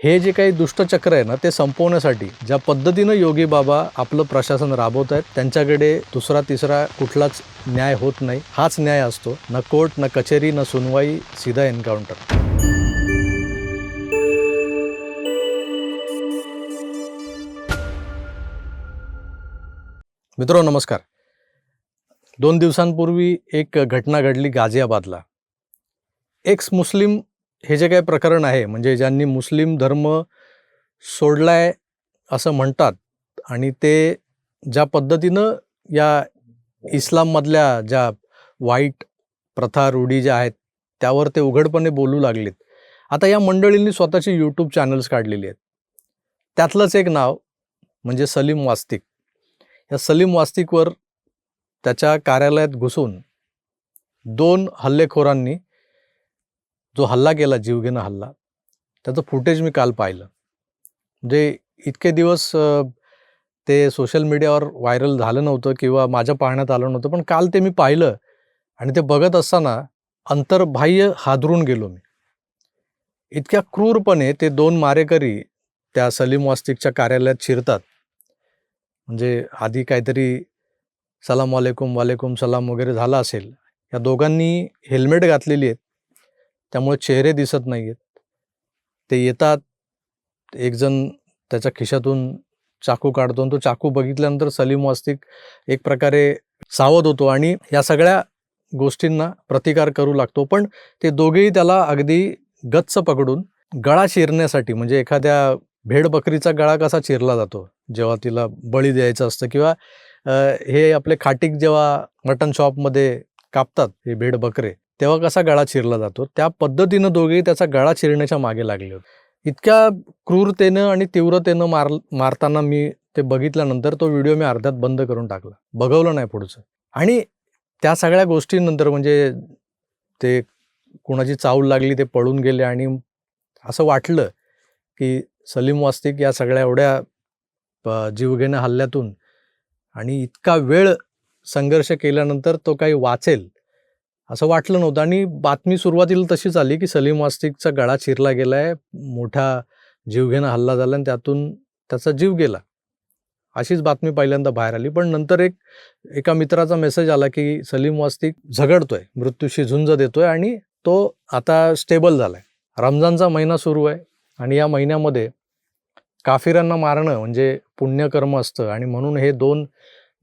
हे जे काही दुष्टचक्र आहे ना, ते संपवण्यासाठी ज्या पद्धतीनं योगी बाबा आपलं प्रशासन राबवत आहेत, त्यांच्याकडे दुसरा तिसरा कुठलाच न्याय होत नाही. हाच न्याय असतो. न कोर्ट, न कचेरी, न सुनवाई, सीधा एन्काउंटर. मित्रांनो नमस्कार. 2 दिवसांपूर्वी एक घटना घडली गाझियाबादला. एक्स मुस्लिम हे जे काही प्रकरण आहे, म्हणजे ज्यांनी मुस्लिम धर्म सोडलाय असं म्हणतात आणि ते ज्या पद्धतीनं या इस्लाममधल्या ज्या वाईट प्रथा रूढी ज्या आहेत त्यावर ते उघडपणे बोलू लागलेत. आता या मंडळींनी स्वतःची यूट्यूब चॅनल्स काढलेली आहेत. त्यातलंच एक नाव म्हणजे सलीम वास्तिक. या सलीम वास्तिकवर त्याच्या कार्यालयात घुसून 2 हल्लेखोरांनी जो हल्ला केला, जीवघेणा हल्ला, त्याचं फुटेज मी काल पाहिलं. म्हणजे इतके दिवस ते सोशल मीडियावर व्हायरल झालं नव्हतं किंवा माझ्या पाहण्यात आलं नव्हतं, पण काल ते मी पाहिलं आणि ते बघत असताना अंतर्बाह्य हादरून गेलो मी. इतक्या क्रूरपणे ते 2 मारेकरी त्या सलीम वास्तिकच्या कार्यालयात शिरतात. म्हणजे आधी काहीतरी सलाम वालेकुम, वालेकुम सलाम वगैरे झाला असेल. या दोघांनी हेल्मेट घातलेली आहेत, त्यामुळे चेहरे दिसत नाही आहेत. ते येतात, एकजण त्याच्या खिशातून चाकू काढतो आणि तो चाकू बघितल्यानंतर सलीम वास्तिक एक प्रकारे सावध होतो आणि या सगळ्या गोष्टींना प्रतिकार करू लागतो. पण ते दोघेही त्याला अगदी गच्च पकडून गळा चिरण्यासाठी, म्हणजे एखाद्या भेडबकरीचा गळा कसा चिरला जातो जेव्हा तिला बळी द्यायचं असतं, किंवा हे आपले खाटीक जेव्हा मटन शॉपमध्ये कापतात हे भेडबकरे, तेव्हा कसा गळा चिरला जातो, त्या पद्धतीनं दोघेही त्याचा गळा चिरण्याच्या मागे लागले होते. इतक्या क्रूरतेनं आणि तीव्रतेनं मारताना मी ते बघितल्यानंतर तो व्हिडिओ मी अर्ध्यात बंद करून टाकला, बघवलं नाही पुढचं. आणि त्या सगळ्या गोष्टींनंतर म्हणजे ते कुणाची चावल लागली, ते पळून गेले आणि असं वाटलं की सलीम वास्तिक या सगळ्या एवढ्या जीवघेण्या हल्ल्यातून आणि इतका वेळ संघर्ष केल्यानंतर तो काही वाचेल असं वाटलं नव्हतं. आणि बातमी सुरुवातीला तशीच आली की सलीम वास्तिकचा गळा चिरला गेलाय, मोठा जीवघेणा हल्ला झाला आणि त्यातून त्याचा जीव गेला, अशीच बातमी पहिल्यांदा बाहेर आली. पण नंतर एका मित्राचा मेसेज आला की सलीम वास्तिक झगडतोय, मृत्यूशी झुंज देतोय आणि तो आता स्टेबल झालाय. रमजानचा महिना सुरू आहे आणि या महिन्यामध्ये काफिरांना मारणं म्हणजे पुण्यकर्म असतं आणि म्हणून हे 2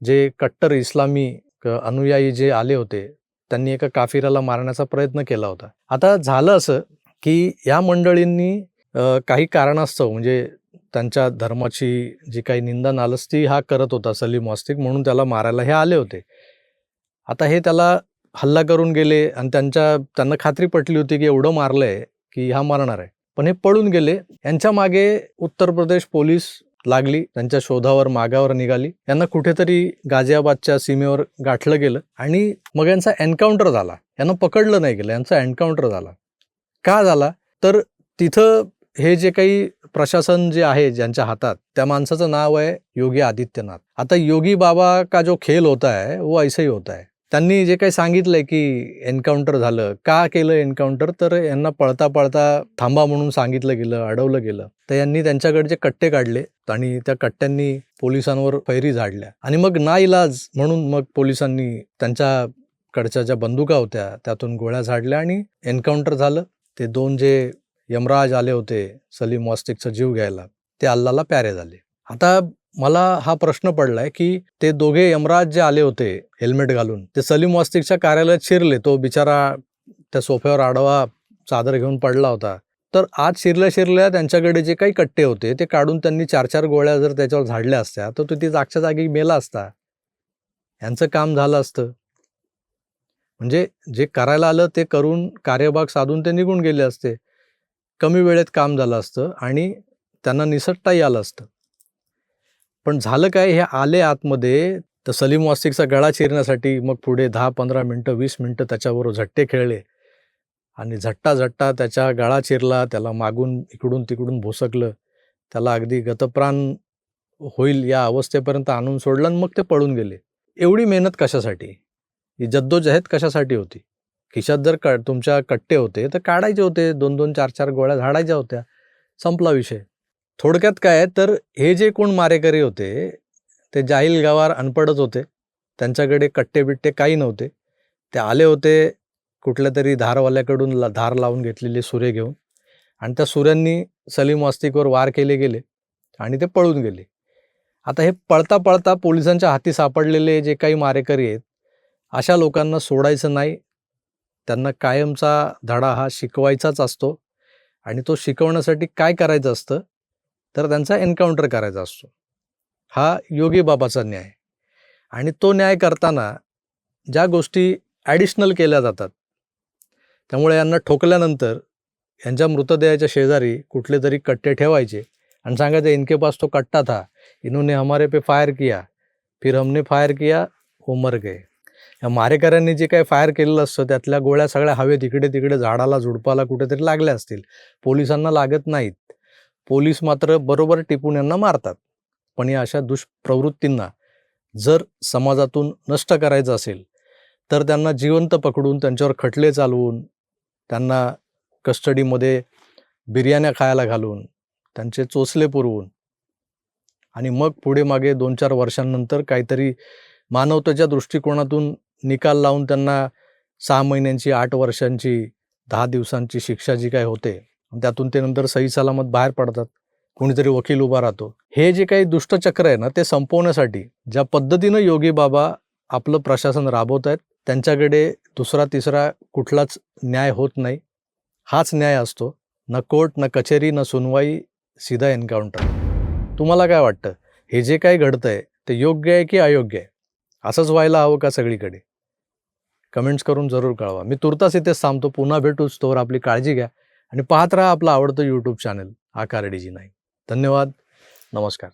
जे कट्टर इस्लामी अनुयायी जे आले होते, त्यांनी एका काफिराला मारण्याचा प्रयत्न केला होता. आता झालं असं की या मंडळींनी काही कारणास्तव, म्हणजे त्यांच्या धर्माची जी काही निंदा नालस्ती हा करत होता सलीम वास्तिक, म्हणून त्याला मारायला हे आले होते. आता हे त्याला हल्ला करून गेले आणि त्यांना खात्री पटली होती की एवढं मारलंय की हा मरणार आहे, पण हे पळून गेले. यांच्या मागे उत्तर प्रदेश पोलीस लागली, त्यांच्या शोधावर मागावर निघाली. यांना कुठेतरी गाझियाबादच्या सीमेवर गाठलं गेलं आणि मग यांचा एन्काउंटर झाला. यांना पकडलं नाही गेलं, यांचा एन्काउंटर झाला. का झाला तर तिथं हे जे काही प्रशासन जे आहे ज्यांच्या हातात, त्या माणसाचं नाव आहे योगी आदित्यनाथ. आता योगी बाबा का जो खेल होता है वो ऐसे ही होता है. त्यांनी जे काही सांगितलंय की एन्काउंटर झालं, का केलं एन्काउंटर, तर यांना पळता पळता थांबा म्हणून सांगितलं गेलं, अडवलं गेलं. तर यांनी त्यांच्याकडचे कट्टे काढले आणि त्या कट्ट्यांनी पोलिसांवर फैरी झाडल्या आणि मग नाईलाज म्हणून मग पोलिसांनी त्यांच्याकडच्या ज्या बंदुका होत्या त्यातून गोळ्या झाडल्या आणि एन्काउंटर झालं. ते 2 जे यमराज आले होते सलीम वास्तिकचा जीव घ्यायला, ते अल्लाला प्यारे झाले. आता मला हा प्रश्न पडलाय की ते दोघे यमराज जे आले होते हेल्मेट घालून, ते सलीम वास्तिकच्या कार्यालयात शिरले. तो बिचारा त्या सोफ्यावर आडवा चादर घेऊन पडला होता. तर आज शिरल्या त्यांच्याकडे जे काही कट्टे होते ते काढून त्यांनी 4-4 गोळ्या जर त्याच्यावर झाडल्या असत्या तर तो ती जागच्या जागी मेला असता. यांचं काम झालं असतं. म्हणजे जे करायला आलं ते करून कार्यभाग साधून ते निघून गेले असते. कमी वेळेत काम झालं असतं आणि त्यांना निसटताही आलं असतं. पण झालं काय, हे आले आतमध्ये, तर सलीम वास्तिकचा गळा चिरण्यासाठी मग पुढे 10-15 मिनटं 20 मिनटं त्याच्याबरोबर झट्टे खेळले आणि झट्टा त्याच्या गळा चिरला, त्याला मागून इकडून तिकडून भोसकलं, त्याला अगदी गतप्राण होईल या अवस्थेपर्यंत आणून सोडलं आणि मग ते पळून गेले. एवढी मेहनत कशासाठी, ही जद्दोजहद कशासाठी होती? खिशात जर तुमच्या कट्टे होते तर काढायचे होते, 2-2 4-4 गोळ्या झाडायच्या होत्या. संपला विषय. थोडक्यात काय आहे तर हे जे कोण मारेकरी होते ते जाहील गवार अनपडच होते. त्यांच्याकडे कट्टे-बिट्टे काही नव्हते. ते आले होते कुठल्यातरी धारवाल्याकडून धार लावून घेतलेले सुरे घेऊन आणि त्या सुऱ्यांनी सलीम वास्तिकवर वार केले गेले आणि ते पळून गेले. आता हे पळता पोलिसांच्या हाती सापडलेले जे काही मारेकरी आहेत, अशा लोकांना सोडायचं नाही. त्यांना कायमचा धडा हा शिकवायचाच असतो आणि तो शिकवण्यासाठी काय करायचं असतं, तर त्यांचा एन्काउंटर करायचा असतो. हा योगी बाबाचा न्याय आणि तो न्याय करताना ज्या गोष्टी ॲडिशनल केल्या जातात, त्यामुळे यांना ठोकल्यानंतर यांच्या मृतदेहाच्या शेजारी कुठले तरी कट्टे ठेवायचे आणि सांगायचं इनके पास तो कट्टा था, इन्होंने हमारे पे फायर किया, फिर हमने फायर किया, वो मर गए. या मारेकऱ्यांनी जे काही फायर केलेलं असतं त्यातल्या गोळ्या सगळ्या हवेत इकडे तिकडे झाडाला झुडपाला कुठेतरी लागल्या असतील. पोलिसांना लागत नाहीत. पोलीस मात्र बरोबर टिपून यांना मारतात. पण या अशा दुष्प्रवृत्तींना जर समाजातून नष्ट करायचं असेल तर त्यांना जिवंत पकडून त्यांच्यावर खटले चालवून त्यांना कस्टडीमध्ये बिर्याण्या खायला घालून त्यांचे चोचले पुरवून आणि मग पुढे मागे 2-4 वर्षांनंतर काहीतरी मानवतेच्या दृष्टिकोनातून निकाल लावून त्यांना 6 महिन्यांची 8 वर्षांची 10 दिवसांची शिक्षा जी काय होते त्यातून ते नंतर सही सलामत बाहेर पडतात. कोणीतरी वकील उभा राहतो. हे जे काही दुष्टचक्र आहे ना ते संपवण्यासाठी ज्या पद्धतीनं योगी बाबा आपलं प्रशासन राबवत आहेत त्यांच्याकडे दुसरा तिसरा कुठलाच न्याय होत नाही. हाच न्याय असतो. न कोर्ट न कचेरी न सुनवाई, सीधा एन्काउंटर. तुम्हाला काय वाटतं हे जे काही घडतंय ते योग्य आहे की अयोग्य आहे? असंच व्हायला हवं का सगळीकडे? कमेंट्स करून जरूर कळवा. मी तुर्तास इथेच थांबतो. पुन्हा भेटूच. तोवर आपली काळजी घ्या आणि पाहत राहा आपलं आवडतं यूट्यूब चॅनल आकारडीजी 9. धन्यवाद. नमस्कार.